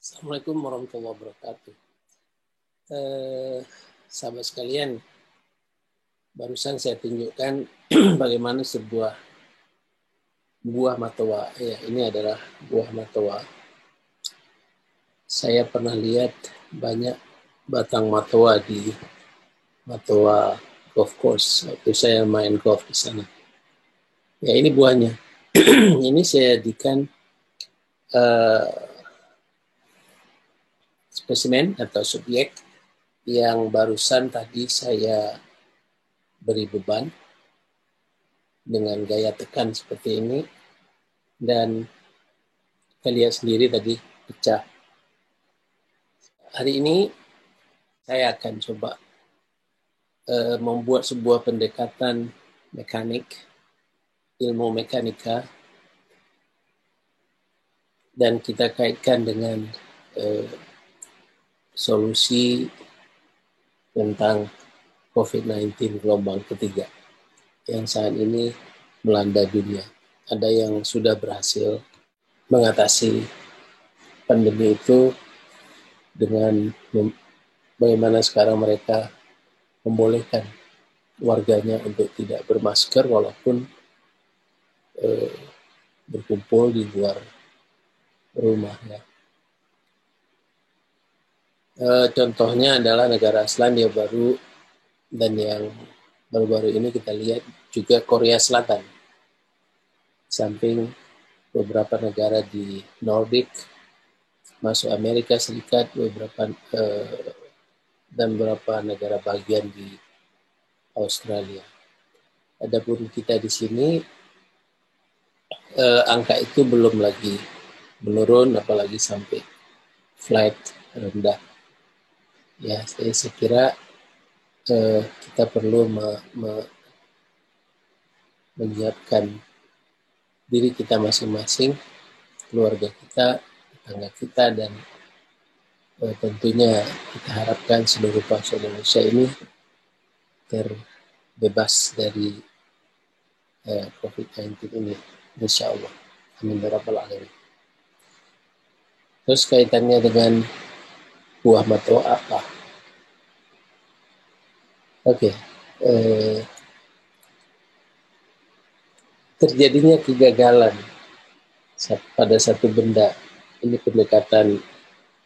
Assalamualaikum warahmatullahi wabarakatuh. Sahabat sekalian, barusan saya tunjukkan bagaimana sebuah buah matoa. Ya, ini adalah buah matoa. Saya pernah lihat banyak batang matoa di matoa golf course waktu saya main golf di sana. Ya, ini buahnya. Ini saya jadikan spesimen atau subjek yang barusan tadi saya beri beban dengan gaya tekan seperti ini, dan kita lihat sendiri tadi pecah. Hari ini saya akan coba membuat sebuah pendekatan mekanik, ilmu mekanika, dan kita kaitkan dengan solusi tentang COVID-19 gelombang ketiga yang saat ini melanda dunia. Ada yang sudah berhasil mengatasi pandemi itu dengan bagaimana sekarang mereka membolehkan warganya untuk tidak bermasker walaupun berkumpul di luar rumah. Ya. Contohnya adalah negara Selandia Baru, dan yang baru-baru ini kita lihat juga Korea Selatan. Samping beberapa negara di Nordik, masuk Amerika Serikat, dan beberapa negara bagian di Australia. Adapun kita di sini, angka itu belum lagi menurun, apalagi sampai flat rendah. Ya, saya kira kita perlu menyiapkan diri kita masing-masing, keluarga kita, tetangga kita, dan tentunya kita harapkan seluruh bangsa Indonesia ini terbebas dari COVID-19 ini, insya Allah. Amin ya rabbal alamin. Terus kaitannya dengan buah matoa apa? Oke. Terjadinya kegagalan pada satu benda, ini pendekatan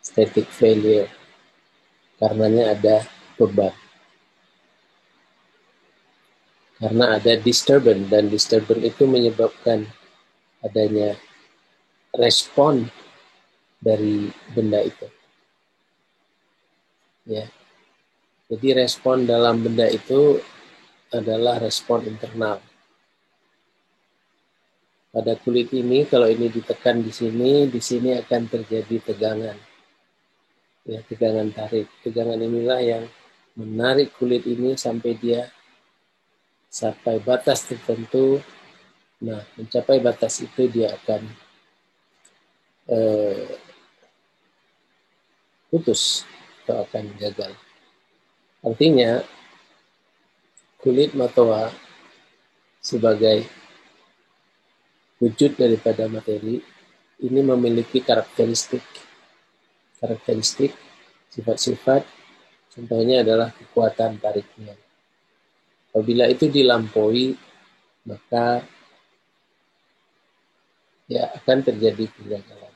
static failure, karenanya ada beban, karena ada disturbance, dan disturbance itu menyebabkan adanya respon dari benda itu. Ya. Jadi respon dalam benda itu adalah respon internal. Pada kulit ini, kalau ini ditekan di sini akan terjadi tegangan. Ya, tegangan tarik. Tegangan inilah yang menarik kulit ini sampai dia sampai batas tertentu. Nah, mencapai batas itu dia akan putus atau akan gagal. Artinya, kulit matoa sebagai wujud daripada materi ini memiliki karakteristik, sifat-sifat, contohnya adalah kekuatan tariknya. Apabila itu dilampaui, maka ya akan terjadi kegagalan.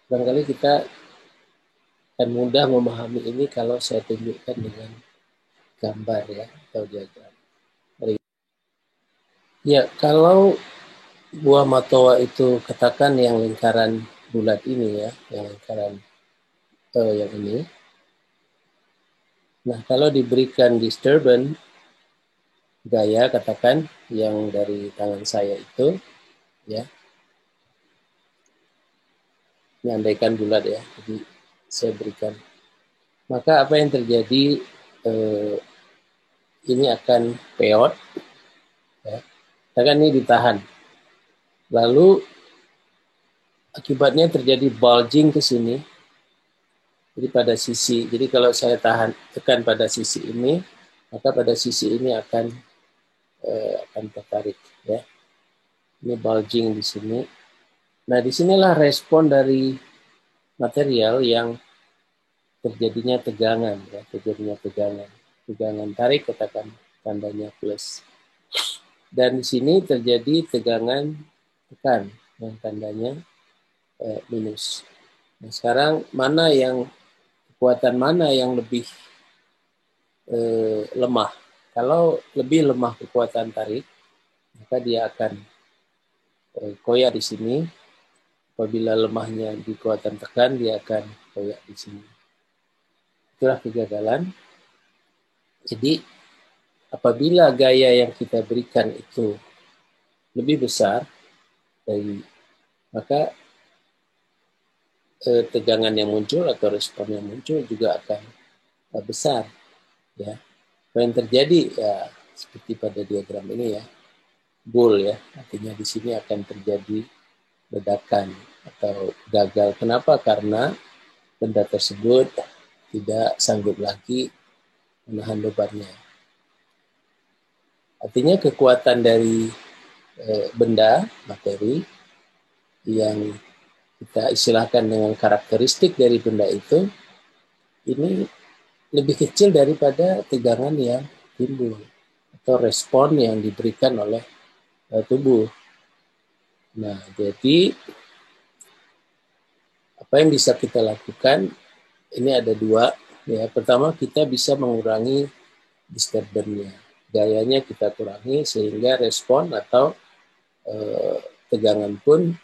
Barangkali kita akan mudah memahami ini kalau saya tunjukkan dengan gambar, ya, atau diagram. Ya, kalau buah matoa itu katakan yang lingkaran bulat ini, ya, yang lingkaran yang ini. Nah, kalau diberikan disturbance gaya, katakan yang dari tangan saya itu, ya, ini andaikan bulat, ya, jadi saya berikan, maka apa yang terjadi, ini akan peot, ya, katakan ini ditahan, lalu akibatnya terjadi bulging ke sini. Jadi pada sisi, jadi kalau saya tekan pada sisi ini, maka pada sisi ini akan tertarik, ya. Ini bulging di sini. Nah, disinilah respon dari material yang terjadinya tegangan, ya, tegangan tarik, katakan tandanya plus. Dan di sini terjadi tegangan tekan, yang tandanya minus. Nah, sekarang kekuatan mana yang lebih lemah? Kalau lebih lemah kekuatan tarik, maka dia akan koyak di sini. Apabila lemahnya di kekuatan tekan, dia akan koyak di sini. Itulah kegagalan. Jadi apabila gaya yang kita berikan itu lebih besar maka tegangan yang muncul atau respon yang muncul juga akan besar, ya. Apa yang terjadi ya seperti pada diagram ini, ya, bull, ya, artinya di sini akan terjadi ledakan atau gagal. Kenapa? Karena benda tersebut tidak sanggup lagi menahan bebannya. Artinya kekuatan dari benda, materi, yang kita istilahkan dengan karakteristik dari benda itu, ini lebih kecil daripada tegangan yang timbul atau respon yang diberikan oleh tubuh. Nah, jadi apa yang bisa kita lakukan? Ini ada dua. Ya, pertama kita bisa mengurangi disturbannya. Gayanya kita kurangi sehingga respon atau tegangan pun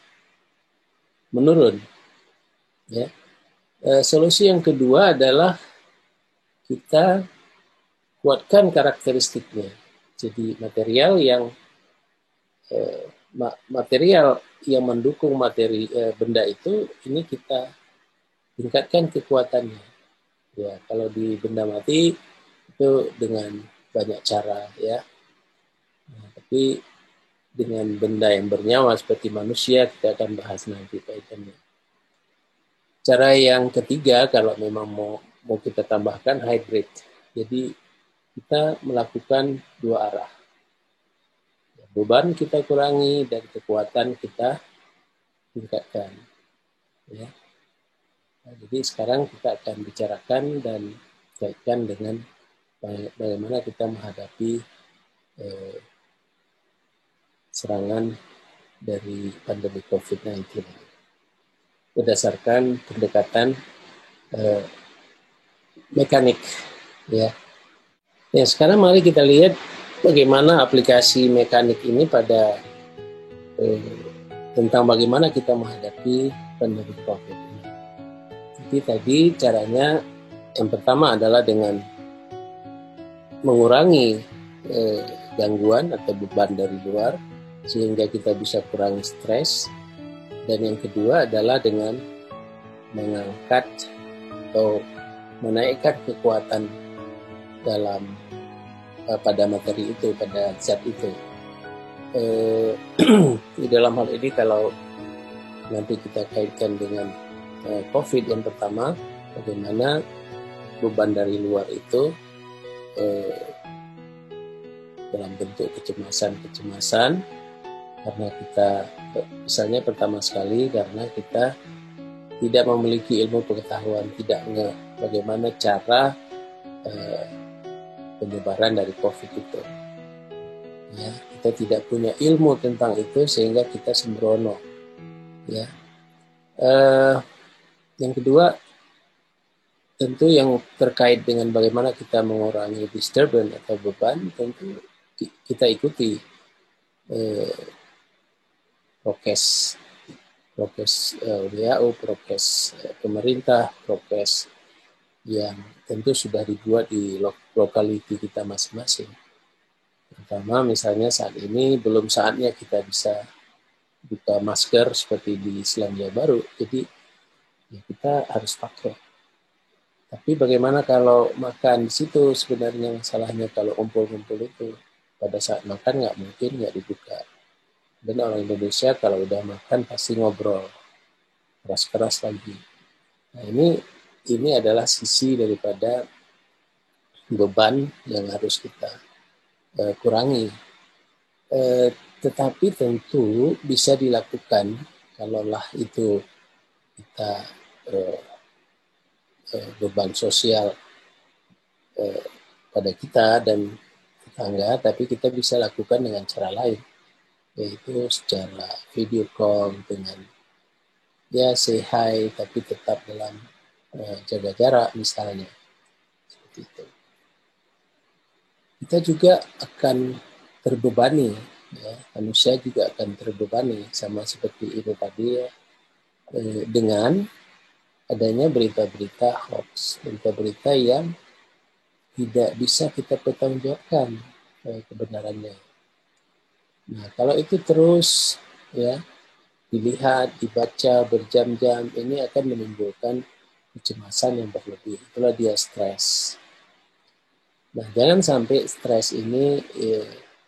menurun. Ya. Solusi yang kedua adalah kita kuatkan karakteristiknya. Jadi material yang mendukung benda itu, ini kita tingkatkan kekuatannya. Ya, kalau di benda mati itu dengan banyak cara, ya. Nah, tapi dengan benda yang bernyawa seperti manusia, kita akan bahas nanti kaitannya. Cara yang ketiga, kalau memang mau kita tambahkan, hybrid. Jadi kita melakukan dua arah. Beban kita kurangi dan kekuatan kita tingkatkan. Ya. Nah, jadi sekarang kita akan bicarakan dan kaitkan dengan bagaimana kita menghadapi serangan dari pandemi COVID-19 berdasarkan pendekatan mekanik, ya. Ya, sekarang mari kita lihat bagaimana aplikasi mekanik ini pada tentang bagaimana kita menghadapi pandemi COVID ini. Jadi tadi caranya yang pertama adalah dengan mengurangi gangguan atau beban dari luar sehingga kita bisa kurangi stres. Dan yang kedua adalah dengan mengangkat atau menaikkan kekuatan dalam pada materi itu, pada zat itu. Di dalam hal ini kalau nanti kita kaitkan dengan COVID yang pertama, bagaimana beban dari luar itu dalam bentuk kecemasan karena kita misalnya pertama sekali karena kita tidak memiliki ilmu pengetahuan, tidak bagaimana cara penyebaran dari COVID itu. Ya, kita tidak punya ilmu tentang itu sehingga kita sembrono. Ya. Yang kedua, tentu yang terkait dengan bagaimana kita mengurangi disturbance atau beban, tentu kita ikuti prokes WHO, prokes pemerintah, prokes yang tentu sudah dibuat di lokaliti kita masing-masing. Pertama, misalnya saat ini belum saatnya kita bisa buka masker seperti di Selandia Baru, jadi ya kita harus pakai. Tapi bagaimana kalau makan di situ? Sebenarnya masalahnya kalau kumpul-kumpul itu pada saat makan nggak mungkin nggak dibuka. Dan orang Indonesia kalau udah makan pasti ngobrol keras-keras lagi. Nah, ini adalah sisi daripada beban yang harus kita kurangi. Tetapi tentu bisa dilakukan kalaulah itu kita beban sosial pada kita dan tetangga, tapi kita bisa lakukan dengan cara lain, yaitu secara video call dengan ya say hi, tapi tetap dalam jaga jarak misalnya. Seperti itu. Kita juga akan terbebani, ya, manusia juga akan terbebani sama seperti itu tadi ya, dengan adanya berita-berita hoax, berita-berita yang tidak bisa kita pertanggungjawabkan kebenarannya. Nah, kalau itu terus ya dilihat, dibaca berjam-jam, ini akan menimbulkan kecemasan yang berlebih. Itulah dia stres. Nah, jangan sampai stres ini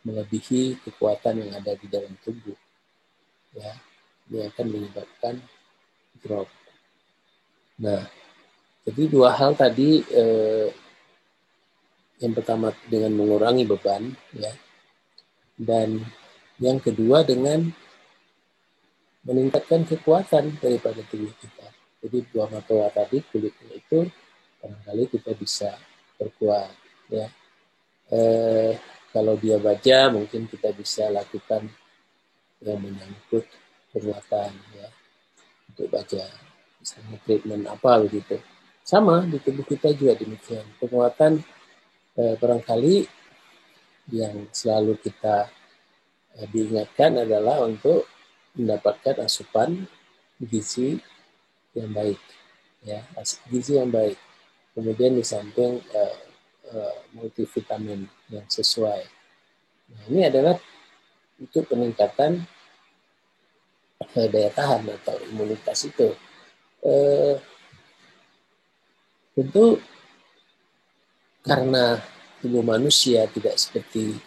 melebihi kekuatan yang ada di dalam tubuh. Ya, ini akan menyebabkan drop. Nah, jadi dua hal tadi. Yang pertama dengan mengurangi beban, ya, dan yang kedua dengan meningkatkan kekuatan daripada tubuh kita. Jadi buah matoa tadi kulitnya itu barangkali kita bisa perkuat, ya. Kalau dia baja mungkin kita bisa lakukan yang menyangkut penguatan, ya, untuk baja, misalnya treatment apa begitu. Sama di tubuh kita juga demikian. Penguatan barangkali yang selalu kita diingatkan adalah untuk mendapatkan asupan gizi yang baik, ya, gizi yang baik. Kemudian di samping multivitamin yang sesuai. Nah, ini adalah untuk peningkatan daya tahan atau imunitas itu. Tentu karena tubuh manusia tidak seperti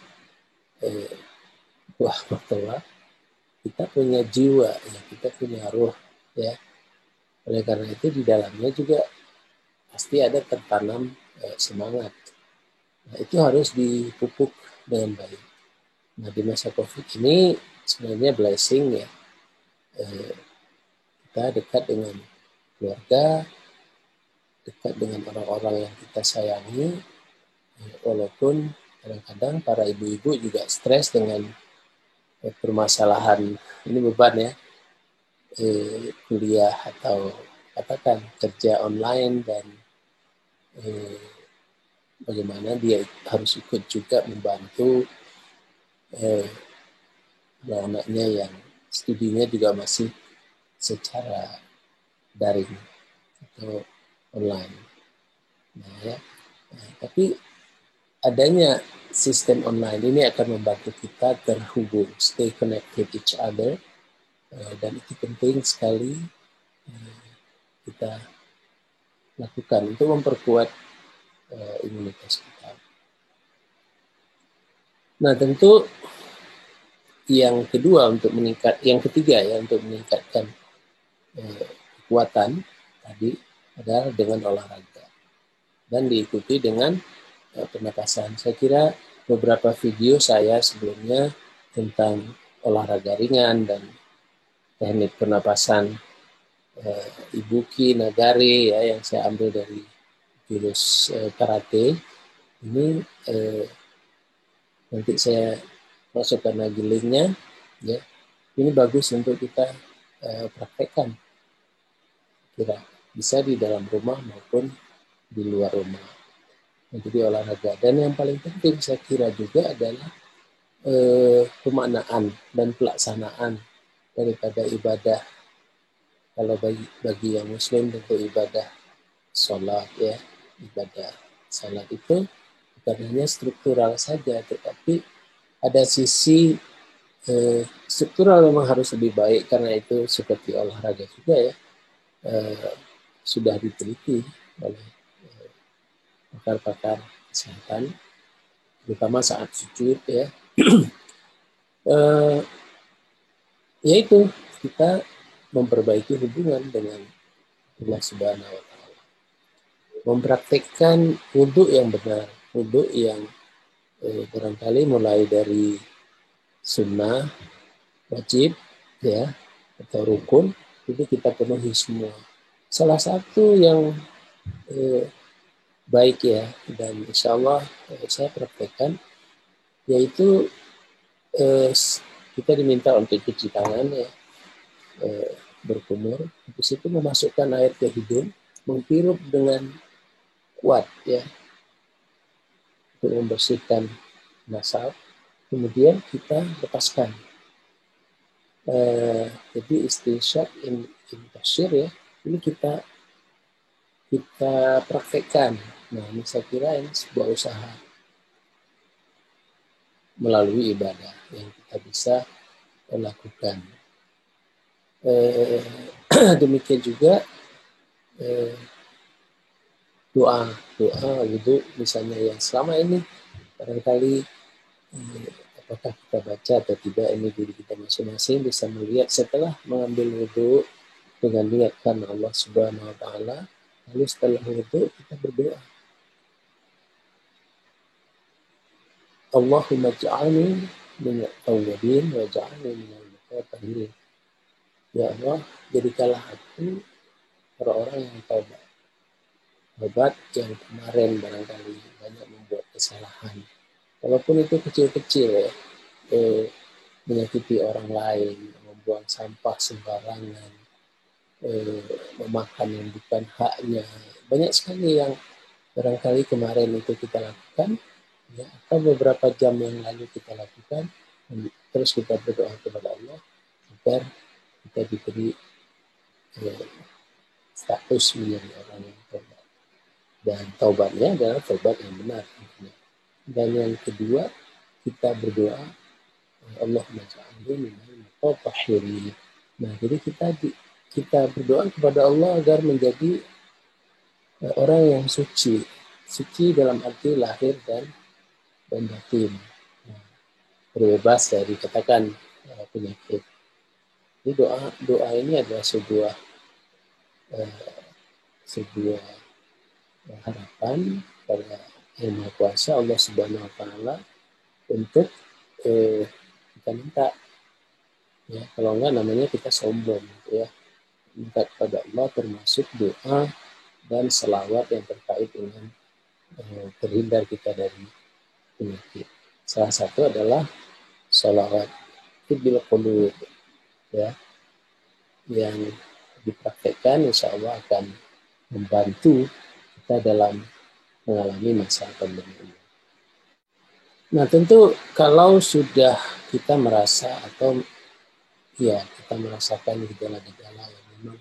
buah matoa, kita punya jiwa, ya, kita punya roh, ya. Oleh karena itu di dalamnya juga pasti ada tertanam semangat. Nah, itu harus dipupuk dengan baik. Nah, di masa COVID ini sebenarnya blessing, ya. Kita dekat dengan keluarga, dekat dengan orang-orang yang kita sayangi, walaupun kadang-kadang para ibu-ibu juga stres dengan permasalahan ini beban, ya, kuliah atau katakan kerja online dan bagaimana dia harus ikut juga membantu anak-anaknya yang studinya juga masih secara daring atau online. Nah, ya. Nah, tapi adanya sistem online ini akan membantu kita terhubung, stay connected each other, dan itu penting sekali kita lakukan untuk memperkuat imunitas kita. Nah, tentu yang kedua untuk yang ketiga ya untuk meningkatkan kekuatan tadi adalah dengan olahraga dan diikuti dengan pernapasan. Saya kira beberapa video saya sebelumnya tentang olahraga ringan dan teknik pernapasan Ibuki Nagare, ya, yang saya ambil dari jurus karate ini, nanti saya masukkan lagi linknya, ya. Ini bagus untuk kita praktekkan, kira bisa di dalam rumah maupun di luar rumah. Jadi olahraga, dan yang paling penting saya kira juga adalah pemaknaan dan pelaksanaan daripada ibadah. Kalau bagi yang muslim tentu ibadah sholat, ya, ibadah sholat itu bukan hanya struktural saja, tetapi ada sisi struktural memang harus lebih baik, karena itu seperti olahraga juga, ya, sudah diteliti oleh pakar-pakar kesehatan, terutama saat sujud, ya. Yaitu kita memperbaiki hubungan dengan Allah Subhanahu wa Ta'ala, mempraktikkan wudhu yang benar, wudhu yang barangkali mulai dari sunnah, wajib, ya, atau rukun, itu kita penuhi semua. Salah satu yang baik ya, dan insya Allah saya praktekkan, yaitu kita diminta untuk cuci tangan ya, berkumur, habis itu memasukkan air ke hidung, menghirup dengan kuat ya, untuk membersihkan nasal, kemudian kita lepaskan. Jadi istinsyaq in tasyir ya, ini kita praktekkan. Nah, ini saya kira ini sebuah usaha melalui ibadah yang kita bisa lakukan. Demikian juga doa wudhu misalnya, yang selama ini barangkali apakah kita baca atau tidak, ini diri kita masing-masing bisa melihat setelah mengambil wudhu dengan niat karena Allah Subhanahu wa Ta'ala, lalu setelah wudhu kita berdoa, Allahumma ja'alni minat tawwabin wa ja'alni minal mutatahhirin. Ya Allah, jadikanlah aku orang-orang yang taubat. Taubat yang kemarin barangkali banyak membuat kesalahan. Walaupun itu kecil-kecil ya, menyakiti orang lain, membuang sampah sembarangan, memakan yang bukan haknya. Banyak sekali yang barangkali kemarin itu kita lakukan, ya, atau beberapa jam yang lalu kita lakukan, terus kita berdoa kepada Allah agar kita diberi status menjadi orang yang taubat. Dan taubatnya adalah taubat yang benar. Dan yang kedua, kita berdoa, Allahumma ja'alni minal mutatahhirin. Nah, jadi kita berdoa kepada Allah agar menjadi orang yang suci dalam arti lahir dan batin, berbebas dari katakan penyakit. Jadi doa ini adalah sebuah harapan pada Yang Maha Kuasa Allah Subhanahu wa Ta'ala untuk kita minta, ya, kalau enggak namanya kita sombong gitu ya. Minta kepada Allah termasuk doa dan selawat yang terkait dengan terhindar kita dari penyakit. Salah satu adalah selawat bil qulub ya, yang dipraktekkan insya Allah akan membantu kita dalam mengalami masa pandemi ini. Nah, tentu kalau sudah kita merasa atau ya kita merasakan gejala-gejala yang memang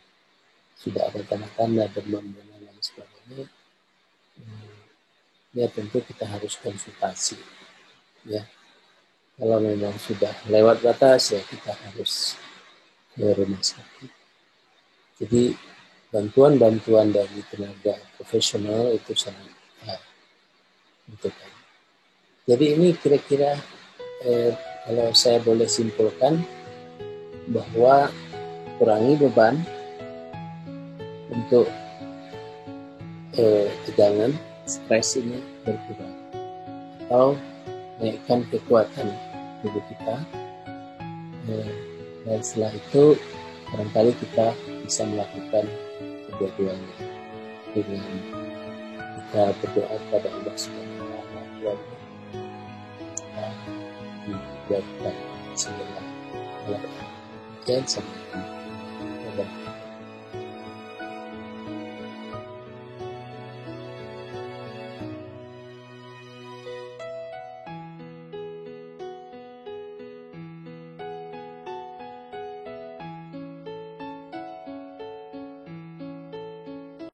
sudah ada tanda-tanda demam dan lain sebagainya, ya tentu kita harus konsultasi. Ya, kalau memang sudah lewat batas ya kita harus ke rumah sakit. Jadi bantuan dari tenaga profesional itu sangat dibutuhkan. Jadi ini kira-kira kalau saya boleh simpulkan bahwa kurangi beban untuk tegangan, stres ini berkurang, atau naikkan kekuatan tubuh kita, dan setelah itu barangkali kita bisa melakukan kedua-duanya dengan kita berdoa kepada Allah Subhanahu wa Ta'ala dan dibuatkan segala hal. Sampai